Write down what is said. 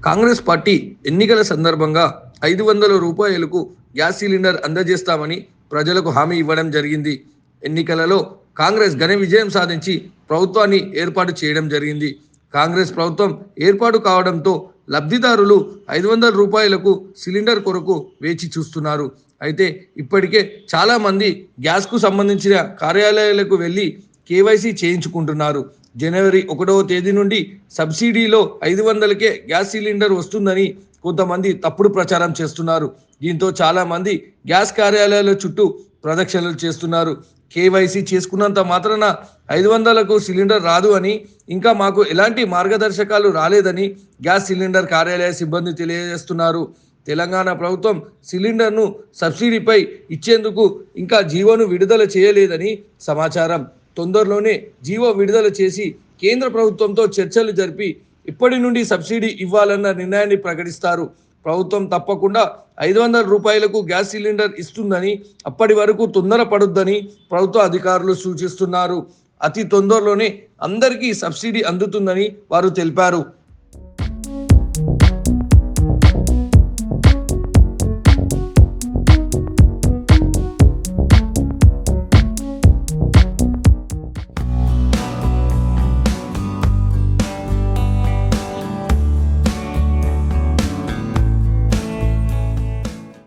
Congress party ఎన్నికల సందర్భంగా 500 రూపాయలకు గ్యాస్ సిలిండర్ అందజేస్తామని ప్రజలకు హామీ ఇవ్వడం జరిగింది. ఎన్నికలలో కాంగ్రెస్ ఘన విజయం సాధించి ప్రభుత్వాన్ని ఏర్పాటు చేయడం జరిగింది. కాంగ్రెస్ ప్రభుత్వం ఏర్పాటు కావడంతో లబ్ధిదారులు 500 రూపాయలకు సిలిండర్ కొరకు వేచి చూస్తున్నారు. అయితే ఇప్పటికే చాలామంది గ్యాస్కు సంబంధించిన కార్యాలయాలకు వెళ్ళి కేవైసీ చేయించుకుంటున్నారు. జనవరి 1వ తేదీ నుండి సబ్సిడీలో 500కే గ్యాస్ సిలిండర్ వస్తుందని కొంతమంది తప్పుడు ప్రచారం చేస్తున్నారు. దీంతో చాలామంది గ్యాస్ కార్యాలయాల చుట్టూ ప్రదక్షిణలు చేస్తున్నారు. కేవైసీ చేసుకున్నంత మాత్రాన 500కు సిలిండర్ రాదు అని, ఇంకా మాకు ఎలాంటి మార్గదర్శకాలు రాలేదని గ్యాస్ సిలిండర్ కార్యాలయ సిబ్బంది తెలియజేస్తున్నారు. తెలంగాణ ప్రభుత్వం సిలిండర్ను సబ్సిడీపై ఇచ్చేందుకు ఇంకా జీవోను విడుదల చేయలేదని సమాచారం. తొందరలోనే జీవో విడుదల చేసి కేంద్ర ప్రభుత్వంతో చర్చలు జరిపి ఇప్పటి నుండి సబ్సిడీ ఇవ్వాలన్న నిర్ణయాన్ని ప్రకటిస్తారు. ప్రభుత్వం తప్పకుండా 500 రూపాయలకు గ్యాస్ సిలిండర్ ఇస్తుందని, అప్పటి వరకు తొందరపడొద్దని ప్రభుత్వ అధికారులు సూచిస్తున్నారు. అతి తొందరలోనే అందరికీ సబ్సిడీ అందుతుందని వారు తెలిపారు.